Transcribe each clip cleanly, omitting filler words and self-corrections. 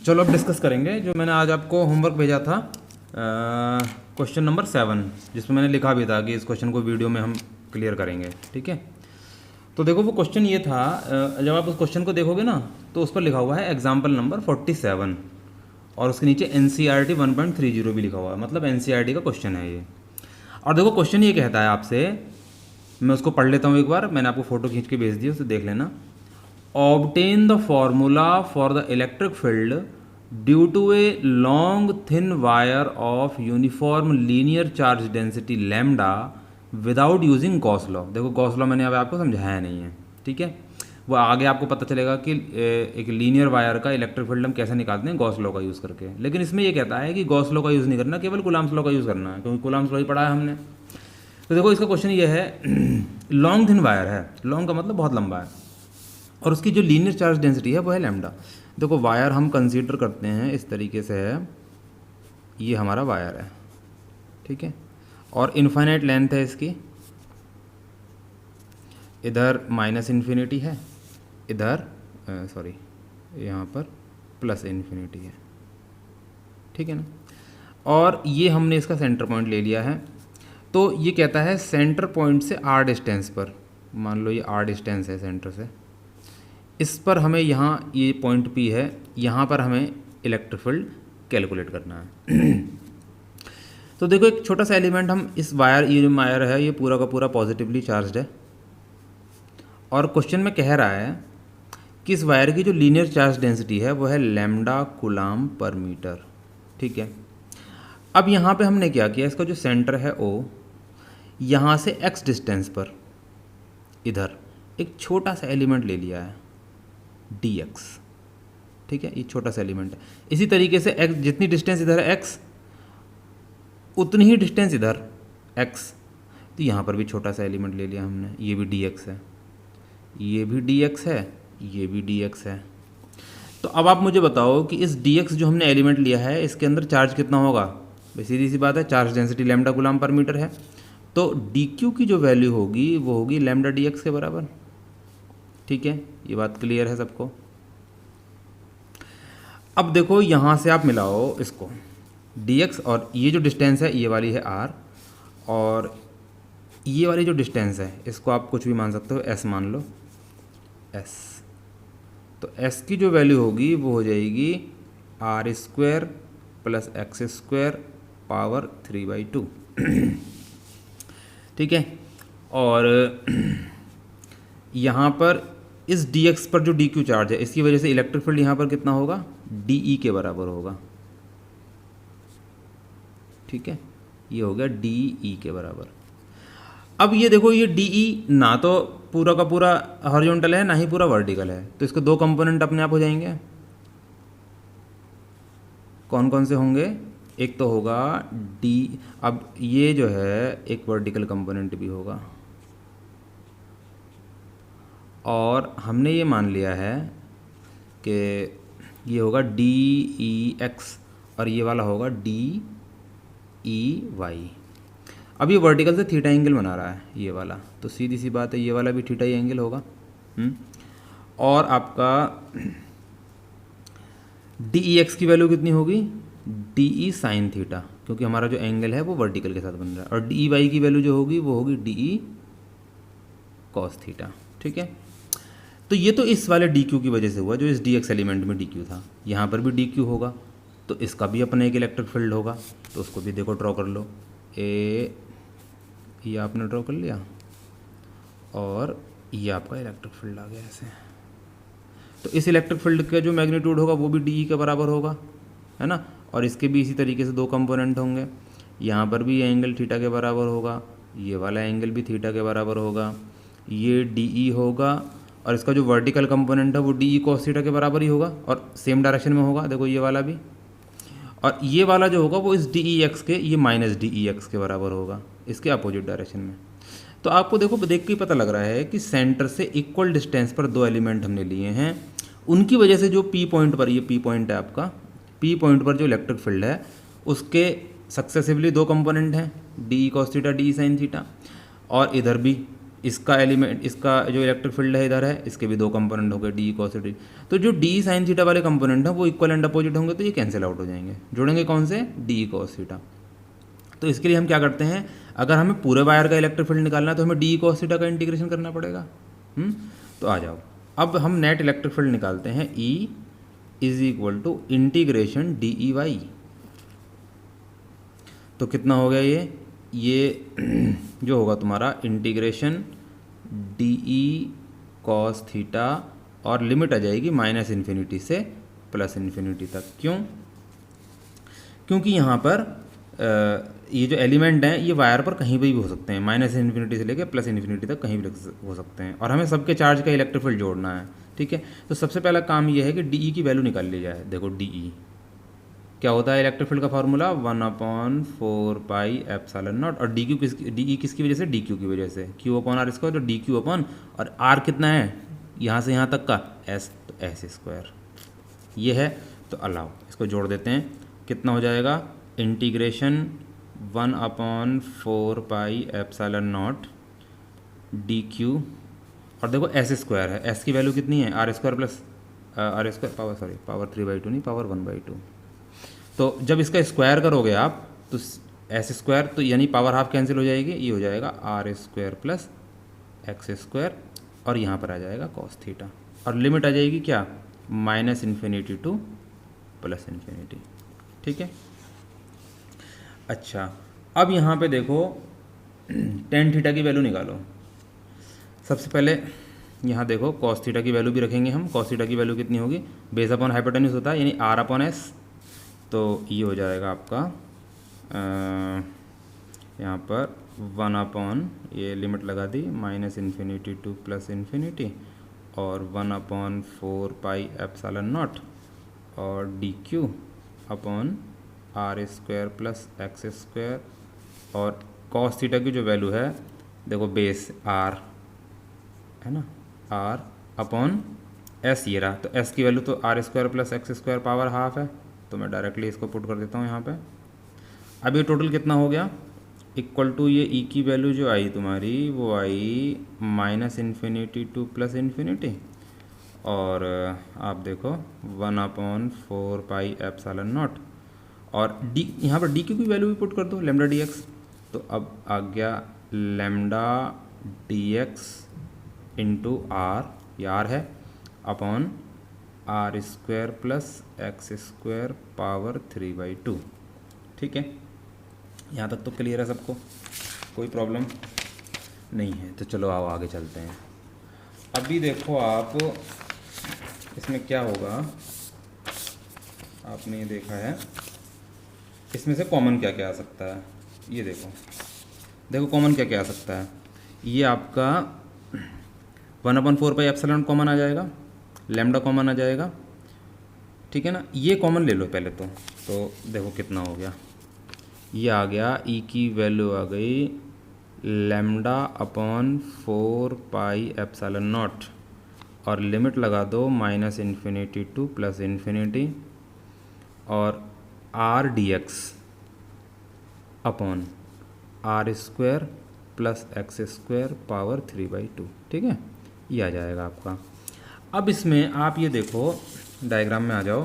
चलो अब डिस्कस करेंगे जो मैंने आज आपको होमवर्क भेजा था, क्वेश्चन नंबर 7, जिसमें मैंने लिखा भी था कि इस क्वेश्चन को वीडियो में हम क्लियर करेंगे। ठीक है, तो देखो वो क्वेश्चन ये था, जब आप उस क्वेश्चन को देखोगे ना तो उस पर लिखा हुआ है एग्जाम्पल नंबर 47 और उसके नीचे NCERT 1.30 भी लिखा हुआ है, मतलब NCERT का क्वेश्चन है ये। और देखो क्वेश्चन ये कहता है आपसे, मैं उसको पढ़ लेता हूँ एक बार, मैंने आपको फ़ोटो खींच के भेज दी, उसे देख लेना। Obtain the formula for the electric field due to a long thin wire of uniform linear charge density lambda without using Gauss law. देखो गॉस लॉ मैंने अब आपको समझाया नहीं है, ठीक है, वो आगे आपको पता चलेगा कि एक लीनियर वायर का इलेक्ट्रिक फील्ड हम कैसे निकालते हैं गॉस लॉ का यूज़ करके। लेकिन इसमें ये कहता है कि गॉस लॉ का यूज़ नहीं करना, केवल कूलम्ब्स लॉ का यूज़ करना है, क्योंकि कूलम्ब्स लॉ ही पढ़ा है हमने। तो देखो इसका क्वेश्चन ये है, लॉन्ग थिन वायर है, लॉन्ग का मतलब बहुत लंबा है, और उसकी जो लीनियर चार्ज डेंसिटी है वो है लैम्डा। देखो वायर हम कंसीडर करते हैं इस तरीके से है, ये हमारा वायर है, ठीक है, और इनफाइनाइट लेंथ है इसकी, इधर माइनस इन्फिनिटी है, इधर सॉरी यहाँ पर प्लस इन्फिनिटी है, ठीक है ना। और ये हमने इसका सेंटर पॉइंट ले लिया है, तो ये कहता है सेंटर पॉइंट से r डिस्टेंस पर, मान लो ये r डिस्टेंस है सेंटर से, इस पर हमें यहाँ ये पॉइंट P है, यहाँ पर हमें इलेक्ट्रिक फील्ड कैलकुलेट करना है। तो देखो एक छोटा सा एलिमेंट, हम इस वायर, ये जो वायर है ये पूरा का पूरा पॉजिटिवली चार्ज्ड है, और क्वेश्चन में कह रहा है कि इस वायर की जो लीनियर चार्ज डेंसिटी है वो है लैम्डा कूलम्ब पर मीटर, ठीक है। अब यहाँ पे हमने क्या किया, इसका जो सेंटर है O, यहाँ से x डिस्टेंस पर इधर एक छोटा सा एलिमेंट ले लिया है dx, ठीक है, ये छोटा सा एलिमेंट है। इसी तरीके से x, जितनी डिस्टेंस इधर है x, उतनी ही डिस्टेंस इधर x, तो यहाँ पर भी छोटा सा एलिमेंट ले लिया हमने, ये भी dx है, ये भी dx है, ये भी dx है। तो अब आप मुझे बताओ कि इस dx जो हमने एलिमेंट लिया है इसके अंदर चार्ज कितना होगा। भाई सीधी सी बात है, चार्ज डेंसिटी लैम्डा कूलम्ब पर मीटर है, तो dq की जो वैल्यू होगी वो होगी लैम्डा dx के बराबर, ठीक है, ये बात क्लियर है सबको। अब देखो यहाँ से आप मिलाओ इसको dx, और ये जो डिस्टेंस है ये वाली है r, और ये वाली जो डिस्टेंस है इसको आप कुछ भी मान सकते हो, s मान लो, s, तो s की जो वैल्यू होगी वो हो जाएगी r² प्लस x² पावर 3/2, ठीक है। और यहाँ पर इस dx पर जो dq चार्ज है इसकी वजह से इलेक्ट्रिक फील्ड यहाँ पर कितना होगा, de के बराबर होगा, ठीक है, ये हो गया de के बराबर। अब ये देखो ये de ना तो पूरा का पूरा हॉरिजॉन्टल है ना ही पूरा वर्टिकल है, तो इसके दो कंपोनेंट अपने आप हो जाएंगे। कौन कौन से होंगे, एक तो होगा d, अब ये जो है एक वर्टिकल कंपोनेंट भी होगा, और हमने ये मान लिया है कि ये होगा dEx और ये वाला होगा dEy। अब ये वर्टिकल से थीटा एंगल बना रहा है ये वाला, तो सीधी सी बात है ये वाला भी थीटा ही एंगल होगा। और आपका dEx की वैल्यू कितनी होगी, dE साइन थीटा, क्योंकि हमारा जो एंगल है वो वर्टिकल के साथ बन रहा है, और dEy की वैल्यू जो होगी वो होगी dE कॉस थीटा, ठीक है। तो ये तो इस वाले dq की वजह से हुआ, जो इस dx एलिमेंट में dq था, यहाँ पर भी dq होगा, तो इसका भी अपना एक इलेक्ट्रिक फील्ड होगा, तो उसको भी देखो ड्रॉ कर लो, ये आपने ड्रॉ कर लिया, और ये आपका इलेक्ट्रिक फील्ड आ गया ऐसे। तो इस इलेक्ट्रिक फील्ड का जो मैग्नीट्यूड होगा वो भी dE के बराबर होगा, है ना, और इसके भी इसी तरीके से दो कंपोनेंट होंगे, यहाँ पर भी ये एंगल थीटा के बराबर होगा, ये वाला एंगल भी थीटा के बराबर होगा, ये dE होगा, और इसका जो वर्टिकल कंपोनेंट है वो dE cos थीटा के बराबर ही होगा, और सेम डायरेक्शन में होगा, देखो ये वाला भी, और ये वाला जो होगा वो इस dEx के, ये माइनस dEx के बराबर होगा, इसके अपोजिट डायरेक्शन में। तो आपको देखो देख के ही पता लग रहा है कि सेंटर से इक्वल डिस्टेंस पर दो एलिमेंट हमने लिए हैं, उनकी वजह से जो P पॉइंट पर, ये P पॉइंट है आपका, P पॉइंट पर जो इलेक्ट्रिक फील्ड है उसके सक्सेसिवली दो कंपोनेंट हैं, dE cos theta dE sin theta, और इधर भी इसका एलिमेंट, इसका जो इलेक्ट्रिक फील्ड है इधर है, इसके भी दो कंपोनेंट हो गए डी कॉस डी। तो जो डी साइन थीटा वाले कंपोनेंट हैं वो इक्वल एंड अपोजिट होंगे, तो ये कैंसिल आउट हो जाएंगे, जुड़ेंगे कौन से, डी कॉस थीटा। तो इसके लिए हम क्या करते हैं, अगर हमें पूरे वायर का इलेक्ट्रिक फील्ड निकालना है तो हमें डी कॉस थीटा का इंटीग्रेशन करना पड़ेगा। तो आ जाओ, अब हम नेट इलेक्ट्रिक फील्ड निकालते हैं, e is equal to integration d e y. तो कितना हो गया ये जो होगा तुम्हारा integration d e cos theta, और लिमिट आ जाएगी माइनस इन्फिनिटी से प्लस इन्फिनिटी तक। क्यों? क्योंकि यहाँ पर ये जो एलिमेंट हैं ये वायर पर कहीं भी हो सकते हैं, माइनस इन्फिनिटी से लेकर प्लस इन्फिनिटी तक कहीं भी हो सकते हैं, और हमें सबके चार्ज का इलेक्ट्रिक फील्ड जोड़ना है। ठीक है, तो सबसे पहला काम ये है कि डी ई की वैल्यू निकाल ली जाए। देखो डी ई क्या होता है, इलेक्ट्रिक फील्ड का फार्मूला 1/4 पाई एप्सिलॉन नॉट, और डी ई किसकी वजह से, डी क्यू की वजह से, क्यू अपॉन आर स्क्वायर, तो डी क्यू अपॉन, और आर कितना है यहाँ से यहाँ तक का, एस, तो एस स्क्वायर ये है। तो अलाउ इसको जोड़ देते हैं, कितना हो जाएगा, integration 1/4 pi epsilon naught d q, और देखो एस स्क्वायर है, एस की वैल्यू कितनी है, r square plus r square power, sorry power 3/2 नहीं, पावर 1/2। तो जब इसका स्क्वायर करोगे आप तो एस स्क्वायर, तो यानी पावर हाफ कैंसिल हो जाएगी, ये हो जाएगा r square plus x square, और यहाँ पर आ जाएगा कॉस थीटा, और लिमिट आ जाएगी क्या, minus infinity to plus infinity. ठीक है, अच्छा अब यहाँ पे देखो टेन थीटा की वैल्यू निकालो। सबसे पहले यहाँ देखो कॉस थीटा की वैल्यू भी रखेंगे हम, कॉस थीटा की वैल्यू कितनी होगी, बेस अपॉन हाइपोटेन्यूज होता है यानी आर अपॉन एस, तो ये हो जाएगा आपका यहाँ पर 1 ये लिमिट लगा दी, minus infinity to plus infinity, और 1/4 पाई एप्सिलॉन नॉट, और D Q upon R square plus x square, और कॉस थीटा की जो वैल्यू है देखो बेस आर है ना, आर अपॉन एस ये रहा, तो एस की वैल्यू तो r square plus x square power half है, तो मैं डायरेक्टली इसको पुट कर देता हूँ यहाँ पे। अब ये टोटल कितना हो गया, इक्वल टू ये ई की वैल्यू जो आई तुम्हारी वो आई minus infinity to plus infinity, और आप देखो 1/4 पाई एप्सिलॉन नॉट, और डी यहाँ पर डी क्यू की वैल्यू भी पुट कर दो, लेमडा डी एक्स, तो अब आ गया lambda D X into R, ये आर है, upon R square plus x square power 3/2। ठीक है, यहाँ तक तो क्लियर है सबको, कोई प्रॉब्लम नहीं है। तो चलो आओ आगे चलते हैं। अभी देखो आप इसमें क्या होगा, आपने ये देखा है इसमें से कॉमन क्या क्या आ सकता है, ये देखो कॉमन क्या क्या आ सकता है, ये आपका 1/4 पाई एप्सिलॉन कॉमन आ जाएगा, लैम्डा कॉमन आ जाएगा, ठीक है ना, ये कॉमन ले लो पहले तो देखो कितना हो गया, ये आ गया ई की वैल्यू आ गई lambda upon 4 pi epsilon naught, और लिमिट लगा दो minus infinity to plus infinity, और R D X upon R square plus x square power 3/2। ठीक है, ये आ जाएगा आपका। अब इसमें आप ये देखो डायग्राम में आ जाओ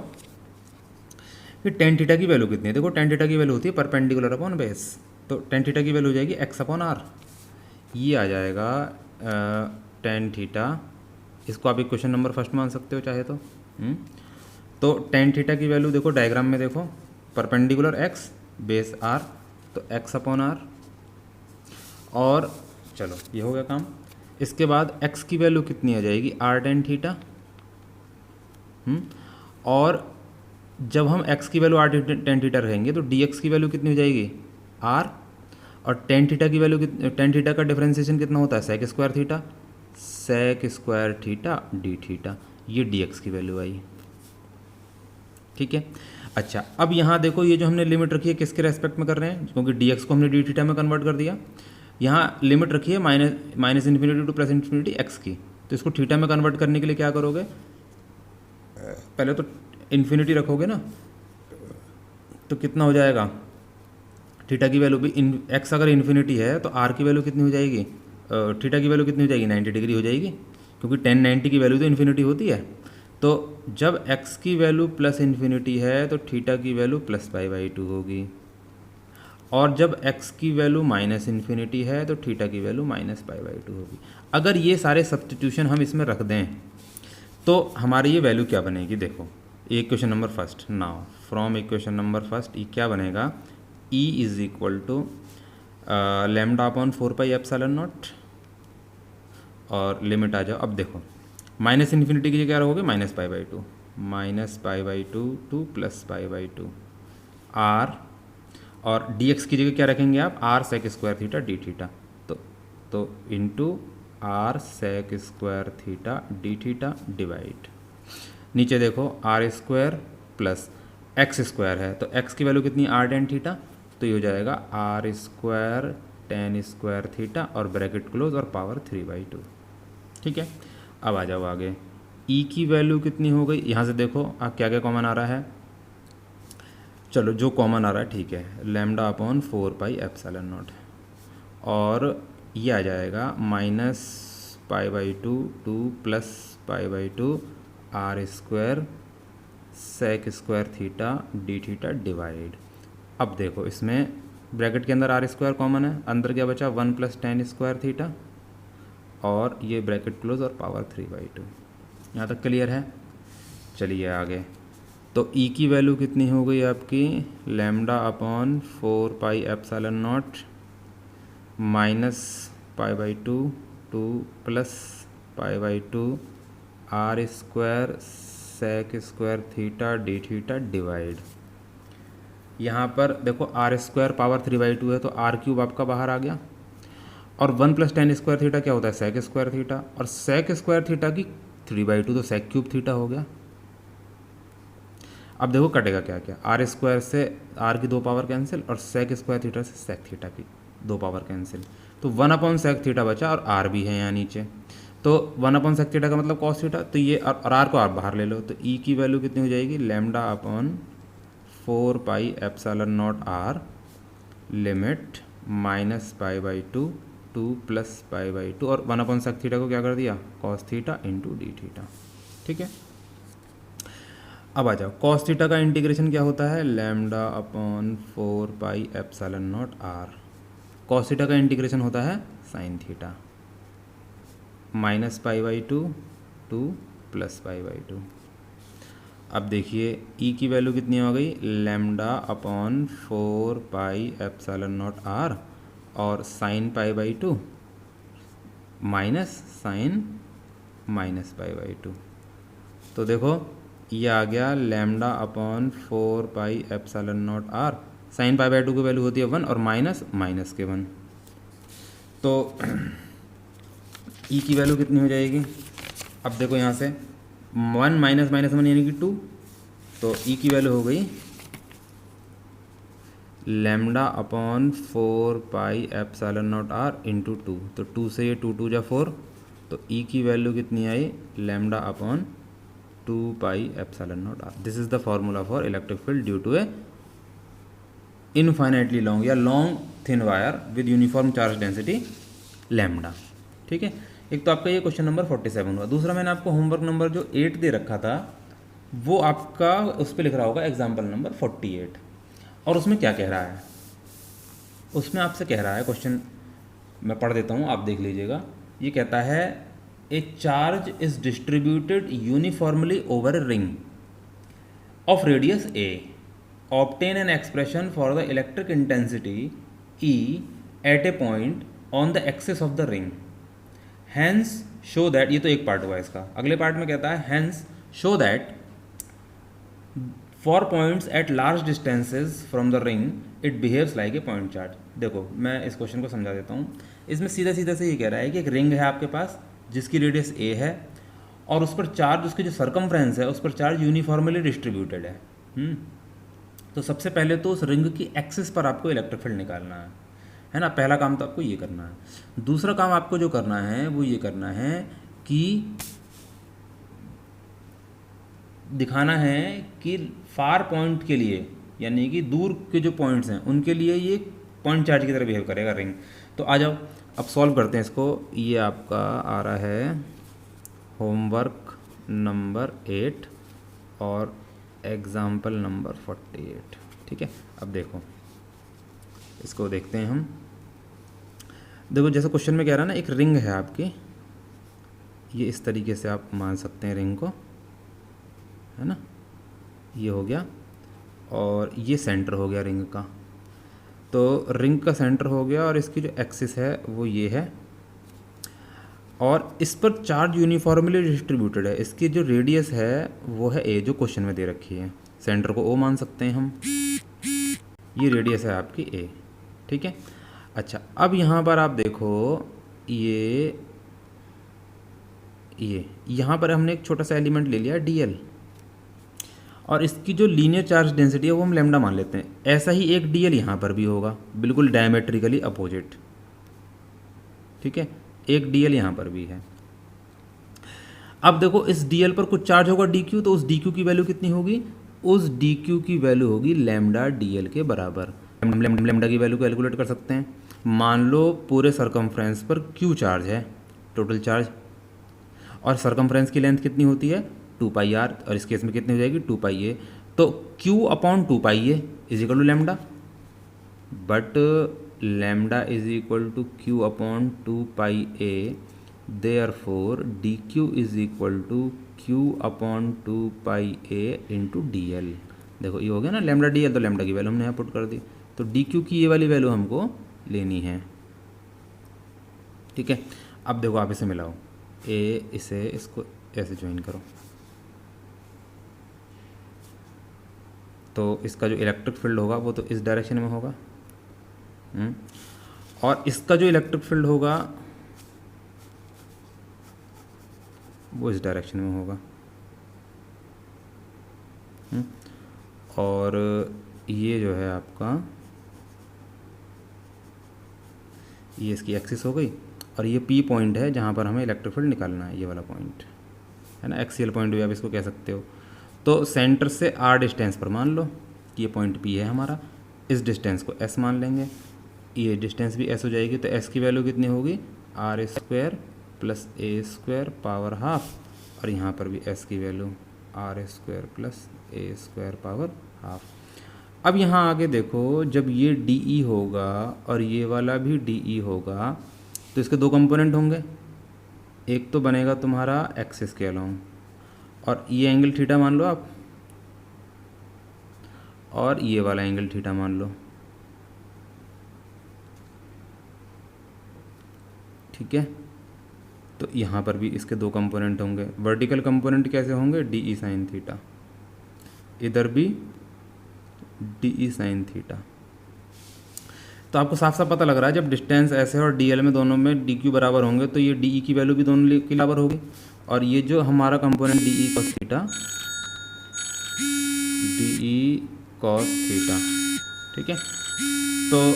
कि टेन थीटा की वैल्यू कितनी है। देखो टेन थीटा की वैल्यू होती है परपेंडिकुलर अपॉन बेस, तो टेन थीटा की वैल्यू हो जाएगी एक्स अपॉन आर, ये आ जाएगा टेन थीटा। इसको आप इक्वेशन नंबर फर्स्ट मान सकते हो चाहे तो टेन थीटा की वैल्यू देखो डायग्राम में देखो, परपेंडिकुलर एक्स बेस आर, तो एक्स अपॉन आर, और चलो ये हो गया काम। इसके बाद x की वैल्यू कितनी आ जाएगी, आर टेन थीटा, और जब हम x की वैल्यू आर टेन थीटा रहेंगे तो dx की वैल्यू कितनी हो जाएगी r, और टेन थीटा की वैल्यू टेन थीटा का डिफरेंशिएशन कितना होता है sec square theta, sec square theta D theta, ये dx की वैल्यू आई। ठीक है, अच्छा अब यहाँ देखो ये जो हमने लिमिट रखी है किसके रेस्पेक्ट में कर रहे हैं, क्योंकि dx को हमने डी थीटा में कन्वर्ट कर दिया, यहाँ लिमिट रखी है minus infinity to plus infinity x की, तो इसको थीटा में कन्वर्ट करने के लिए क्या करोगे, पहले तो इन्फिनिटी रखोगे ना, तो कितना हो जाएगा थीटा की वैल्यू भी एक्स अगर इन्फिनिटी है तो आर की वैल्यू कितनी हो जाएगी थीटा की वैल्यू कितनी हो जाएगी, 90 डिग्री हो जाएगी, क्योंकि 1090 की वैल्यू तो इन्फिनिटी होती है। तो जब x की वैल्यू प्लस इन्फिनिटी है तो थीटा की वैल्यू प्लस पाई बाई 2 होगी, और जब x की वैल्यू माइनस इन्फिनिटी है तो थीटा की वैल्यू माइनस पाई बाई 2 होगी। अगर ये सारे सब्स्टिट्यूशन हम इसमें रख दें तो हमारी ये वैल्यू क्या बनेगी, देखो equation number first. Now from equation number first E क्या बनेगा, E is equal to lambda upon 4 pi epsilon naught, और लिमिट आ जाओ। अब देखो माइनस इन्फिनिटी की जगह क्या रखोगे, minus pi by 2, minus pi by 2 to plus pi by 2 R, और dx की जगह क्या रखेंगे आप, R sec square theta D theta, तो into R sec square theta D theta divide, नीचे देखो r square plus x square है, तो x की वैल्यू कितनी, आर टेन थीटा, तो ये हो जाएगा r square tan square theta और ब्रैकेट क्लोज और पावर 3/2। ठीक है, अब आ जाओ आगे, e की वैल्यू कितनी हो गई, यहाँ से देखो आप क्या क्या कॉमन आ रहा है, चलो जो कॉमन आ रहा है ठीक है, lambda upon 4 pi epsilon naught, और ये आ जाएगा minus pi by 2 to plus pi by 2 r square sec square theta D theta divide. अब देखो इसमें ब्रैकेट के अंदर आर स्क्वायर कॉमन है, अंदर क्या बचा 1 प्लस टेन स्क्वायर थीटा, और ये ब्रैकेट क्लोज और पावर 3/2। यहाँ तक क्लियर है, चलिए आगे। तो ई की वैल्यू कितनी हो गई आपकी, lambda upon 4 pi epsilon naught minus pi by 2 to plus pi by 2 r square sec square theta D theta divide. यहाँ पर देखो आर स्क्वायर पावर 3/2 है, तो आर क्यूब आपका बाहर आ गया, और 1 प्लस टेन स्क्वायर थीटा क्या होता है, सेक स्क्वायर थीटा, और सेक स्क्वायर थीटा की 3/2 तो सेक क्यूब थीटा हो गया। अब देखो कटेगा क्या क्या, आर स्क्वायर से आर की 2 पावर कैंसिल, और सेक स्क्वायर थीटा से सेक थीटा की 2 पावर कैंसिल, तो 1 अपॉन सेक थीटा बचा, और आर भी है यहाँ नीचे, तो 1 अपॉन सेक थीटा का मतलब कॉस थीटा, तो ये और आर को आप बाहर ले लो, तो ई की वैल्यू कितनी हो जाएगी, lambda upon 4 pi epsilon naught r limit minus pi by 2 to plus pi by 2, और 1 अपॉन सेक थीटा को क्या कर दिया, cos theta into D theta. ठीक है, अब आ जाओ, कॉस थीटा का इंटीग्रेशन क्या होता है, lambda upon 4 pi epsilon naught R, cos theta का इंटीग्रेशन होता है sine theta, minus pi by 2 to plus pi by 2। अब देखिए ई की वैल्यू कितनी हो गई, lambda upon 4 pi epsilon naught R, और sine pi by 2 minus sine minus pi by 2, तो देखो ये आ गया lambda upon 4 pi epsilon naught R, sine pi by 2 की वैल्यू होती है 1, और माइनस माइनस के 1, तो ई की वैल्यू कितनी हो जाएगी, अब देखो यहाँ से 1 माइनस माइनस 1 यानी कि 2, तो ई की वैल्यू हो गई lambda upon 4 pi epsilon naught r into 2, तो 2 से ये 2 2 जा 4, तो ई की वैल्यू कितनी आई, lambda upon 2 pi epsilon naught R. This is the formula for electric field due to a infinitely long या long thin wire with uniform charge density lambda. ठीक है, एक तो आपका ये क्वेश्चन नंबर 47 हुआ। दूसरा मैंने आपको होमवर्क नंबर जो 8 दे रखा था वो आपका उस पर लिख रहा होगा एग्जाम्पल नंबर 48, और उसमें क्या कह रहा है, उसमें आपसे कह रहा है क्वेश्चन, मैं पढ़ देता हूँ आप देख लीजिएगा। ये कहता है a charge is distributed uniformly over a ring of radius a, obtain an expression for the electric intensity E at a point on the axis of the ring, hence show that, ये तो एक part हुआ इसका, अगले part में कहता है hence show that for points at large distances from the ring it behaves like a point charge. देखो मैं इस क्वेश्चन को समझा देता हूँ, इसमें सीधा सीधा से ये कह रहा है कि एक रिंग है आपके पास जिसकी रेडियस ए है, और उस पर चार्ज, उसकी जो सरकमफ्रेंस है उस पर चार्ज यूनिफॉर्मली डिस्ट्रीब्यूटेड है। तो सबसे पहले तो उस रिंग की एक्सिस पर आपको इलेक्ट्रिक फील्ड निकालना है ना, पहला काम तो आपको ये करना है। दूसरा काम आपको जो करना है वो ये करना है कि दिखाना है कि फार पॉइंट के लिए, यानी कि दूर के जो पॉइंट्स हैं उनके लिए ये पॉइंट चार्ज की तरह बिहेव करेगा रिंग। तो आ जाओ, अब सॉल्व करते हैं इसको। ये आपका आ रहा है होमवर्क नंबर 8 और एग्ज़ाम्पल नंबर 48। ठीक है, अब देखो इसको देखते हैं हम। देखो जैसे क्वेश्चन में कह रहा है ना, एक रिंग है आपकी, ये इस तरीके से आप मान सकते हैं रिंग को, है ना, ये हो गया और ये सेंटर हो गया रिंग का। तो रिंग का सेंटर हो गया और इसकी जो एक्सिस है वो ये है और इस पर चार्ज यूनिफॉर्मली डिस्ट्रीब्यूटेड है। इसकी जो रेडियस है वो है ए, जो क्वेश्चन में दे रखी है। सेंटर को ओ मान सकते हैं हम, ये रेडियस है आपकी ए। ठीक है, अच्छा अब यहाँ पर आप देखो ये यहाँ पर हमने एक छोटा सा एलिमेंट ले लिया dl और इसकी जो लीनियर चार्ज डेंसिटी है वो हम लैम्डा मान लेते हैं। ऐसा ही एक dl यहाँ पर भी होगा, बिल्कुल डायमेट्रिकली अपोजिट। ठीक है, एक dl यहाँ पर भी है। अब देखो इस dl पर कुछ चार्ज होगा dq, तो उस dq की वैल्यू कितनी होगी? उस dq की वैल्यू होगी लैम्डा dl के बराबर। लैम्डा की वैल्यू कैलकुलेट कर सकते हैं। मान लो पूरे सरकमफ्रेंस पर q चार्ज है, टोटल चार्ज, और सरकमफ्रेंस की लेंथ कितनी होती है? 2πr, और इस केस में कितनी हो जाएगी? 2πa। तो q upon 2πa is equal to lambda, but lambda is equal to q upon 2πa, therefore dq is equal to q upon 2πa into dl। देखो ये हो गया ना लैम्डा dl, तो लैम्डा की वैल्यू हमने यहाँ पुट कर दी, तो dq की ये वाली वैल्यू हमको लेनी है। ठीक है, अब देखो आप इसे मिलाओ, इसको ऐसे ज्वाइन करो, तो इसका जो इलेक्ट्रिक फील्ड होगा वो तो इस डायरेक्शन में होगा, और इसका जो इलेक्ट्रिक फील्ड होगा वो इस डायरेक्शन में होगा, और ये जो है आपका, ये इसकी एक्सिस हो गई, और ये P पॉइंट है जहाँ पर हमें इलेक्ट्रिक फील्ड निकालना है, ये वाला पॉइंट है ना, एक्सियल पॉइंट भी आप इसको कह सकते हो। तो सेंटर से r डिस्टेंस पर मान लो कि ये पॉइंट P है हमारा, इस डिस्टेंस को s मान लेंगे, ये डिस्टेंस भी s हो जाएगी, तो s की वैल्यू कितनी होगी? r² plus a² power half, और यहाँ पर भी s की value r² plus a² power half. अब यहाँ आगे देखो, जब ये DE होगा और ये वाला भी DE होगा तो इसके दो कंपोनेंट होंगे, एक तो बनेगा तुम्हारा एक्सिस के अलोंग, और ये एंगल थीटा मान लो आप, और ये वाला एंगल थीटा मान लो। ठीक है, तो यहाँ पर भी इसके दो कंपोनेंट होंगे। वर्टिकल कंपोनेंट कैसे होंगे? DE साइन थीटा, इधर भी DE साइन थीटा। तो आपको साफ साफ पता लग रहा है जब डिस्टेंस ऐसे और DL में दोनों में DQ बराबर होंगे तो ये DE की वैल्यू भी दोनों के बराबर होगी, और ये जो हमारा component DE cos theta, DE cos theta, ठीक है, तो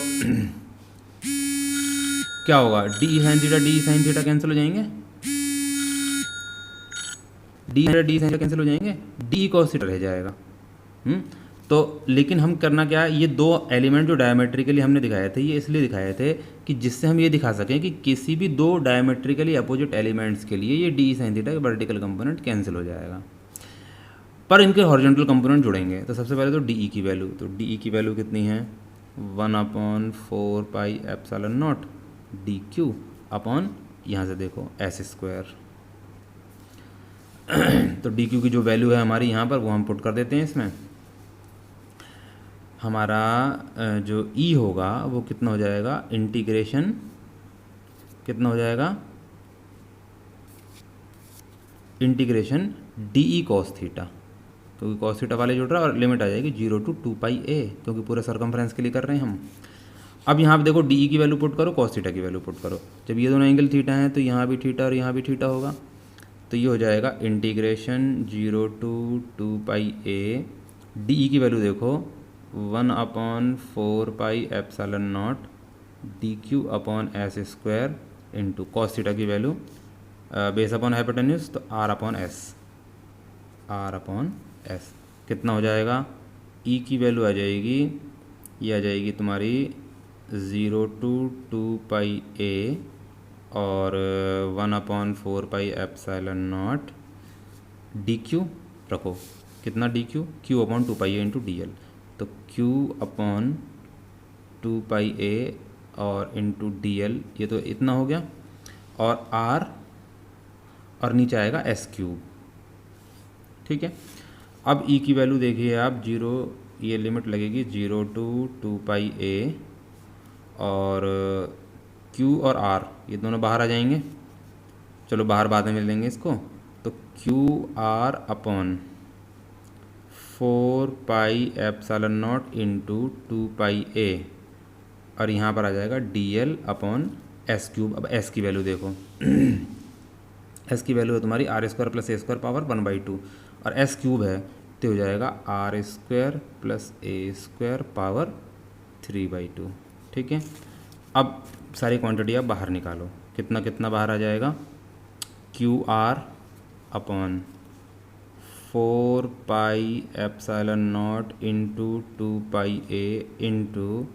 क्या होगा? DE sin थीटा कैंसिल हो जाएंगे, DE sin थीटा कैंसिल हो जाएंगे, DE cos थीटा रह जाएगा। तो लेकिन हम करना क्या है, ये दो एलिमेंट जो डायमेट्रिकली हमने दिखाए थे, ये इसलिए दिखाए थे कि जिससे हम ये दिखा सकें कि किसी भी दो डायमेट्रिकली अपोजिट एलिमेंट्स के लिए ये DE sin थीटा का वर्टिकल कंपोनेंट कैंसिल हो जाएगा, पर इनके हॉरिजॉन्टल कंपोनेंट जुड़ेंगे। तो सबसे पहले तो DE की वैल्यू, तो DE की वैल्यू कितनी है? 1/4πε0 DQ अपॉन, यहाँ से देखो s²। तो DQ की जो वैल्यू है हमारी यहाँ पर वो हम पुट कर देते हैं इसमें। हमारा जो E होगा वो कितना हो जाएगा? इंटीग्रेशन कितना हो जाएगा? इंटीग्रेशन DE cos थीटा, क्योंकि cos थीटा वाले जुड़ रहा है, और लिमिट आ जाएगी 0 to 2πa, क्योंकि पूरे सरकमफ्रेंस के लिए कर रहे हैं हम। अब यहाँ पे देखो DE की वैल्यू पुट करो, cos थीटा की वैल्यू पुट करो। जब ये दोनों एंगल थीटा हैं तो यहाँ भी थीटा और यहाँ भी थीटा होगा, तो ये हो जाएगा इंटीग्रेशन 0 to 2πa। DE की वैल्यू देखो 1/4πε0 DQ upon s² into cos theta की वैल्यू बेस अपॉन हाइपोटेन्यूज, तो r/s कितना हो जाएगा? E की वैल्यू आ जाएगी, ये आ जाएगी तुम्हारी 0 to 2πa और 1/4πε0 डी क्यू रखो, कितना D Q, Q upon 2πa into D L, तो क्यू अपॉन 2πa और इंटू डी एल, ये तो इतना हो गया, और आर और नीचे आएगा एस क्यूब। ठीक है, अब ई की वैल्यू देखिए आप, 0, ये लिमिट लगेगी 0 to 2πa, और Q और R ये दोनों बाहर आ जाएंगे, चलो बाहर बाद में मिल लेंगे इसको, तो QR अपॉन 4πε0 इंटू 2πa, और यहाँ पर आ जाएगा DL अपॉन एस क्यूब। अब S की वैल्यू देखो S की वैल्यू है तुम्हारी r² प्लस a² पावर 1/2, और S क्यूब है तो हो जाएगा r² प्लस a² पावर 3/2। ठीक है, अब सारी क्वांटिटी आप बाहर निकालो, कितना कितना बाहर आ जाएगा, QR upon 4πε0 into 2πa into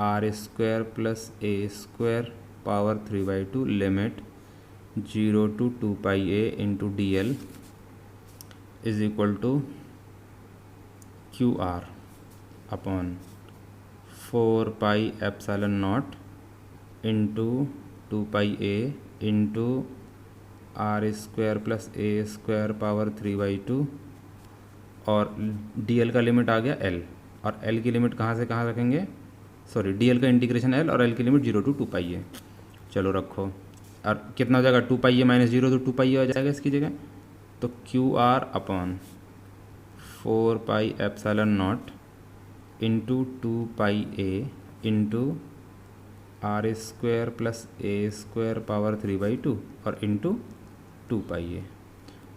r² plus a² power 3/2 limit 0 to 2πa into DL is equal to QR upon 4πε0 into 2πa into r² plus a² power 3/2, और DL का लिमिट आ गया L, और L की लिमिट कहाँ से कहाँ रखेंगे, sorry DL का इंटीग्रेशन L, और L की लिमिट 0 to 2πa। चलो रखो, और कितना हो जाएगा 2πa माइनस 0 तो 2πa आ जाएगा इसकी जगह, तो QR upon 4πε0 into 2πa into r² plus a² power 3/2 और इंटू 2πa।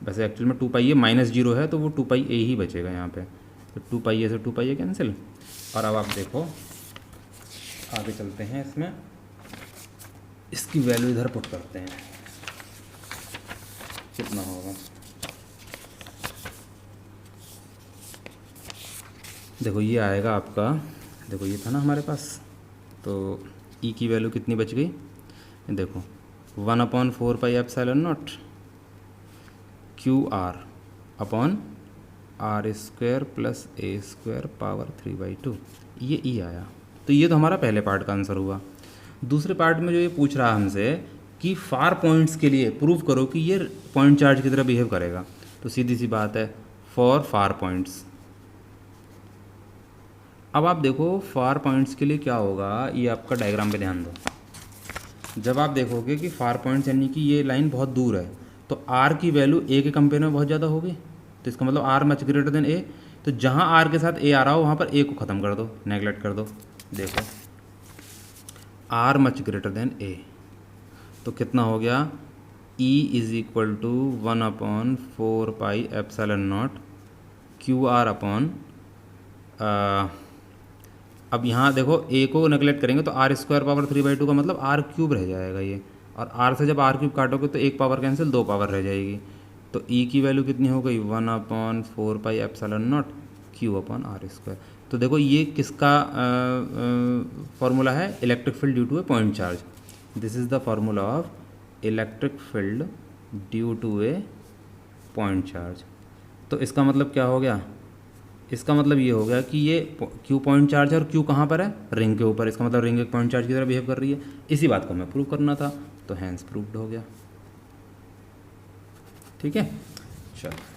वैसे एक्चुअल में 2πa माइनस 0 है तो वो 2πa ही बचेगा यहाँ पे, तो 2πa से 2πa कैंसिल। और अब आप देखो आगे चलते हैं, इसमें इसकी वैल्यू इधर पुट करते हैं, कितना होगा, देखो ये आएगा आपका, देखो ये था ना हमारे पास, तो ई की वैल्यू कितनी बच गई, देखो 1/4πε0 QR upon r² plus a² power 3/2, ये ई आया। तो ये तो हमारा पहले पार्ट का आंसर हुआ। दूसरे पार्ट में जो ये पूछ रहा है हमसे कि फार पॉइंट्स के लिए प्रूव करो कि ये पॉइंट चार्ज की तरह बिहेव करेगा, तो सीधी सी बात है फॉर फार पॉइंट्स। अब आप देखो फार पॉइंट्स के लिए क्या होगा, ये आपका डायग्राम पे ध्यान दो। जब आप देखोगे कि फार पॉइंट्स यानी कि ये लाइन बहुत दूर है, तो आर की वैल्यू ए के कंपेयर में बहुत ज़्यादा होगी, तो इसका मतलब are much greater than A. तो जहाँ आर के साथ ए आ रहा हो वहाँ पर ए को ख़त्म कर दो, नेगलेक्ट कर दो। देखो R much greater than A, तो कितना हो गया, E is equal to 1/4πε0 QR upon, अब यहाँ देखो a को नेगलेक्ट करेंगे तो r² पावर 3/2 का मतलब r³ रह जाएगा ये, और r से जब r³ काटोगे तो एक पावर कैंसिल, 2 पावर रह जाएगी। तो E की वैल्यू कितनी हो गई, 1/4πε0 Q अपॉन r²। तो देखो ये किसका फॉर्मूला है, electric field due to a point charge. This is the formula of electric field due to a point charge. तो इसका मतलब क्या हो गया, इसका मतलब ये हो गया कि ये Q पॉइंट चार्ज है और Q कहाँ पर है, रिंग के ऊपर। इसका मतलब रिंग एक पॉइंट चार्ज की तरह बिहेव कर रही है। इसी बात को हमें प्रूव करना था, तो हैंस प्रूव्ड हो गया। ठीक है, चलो।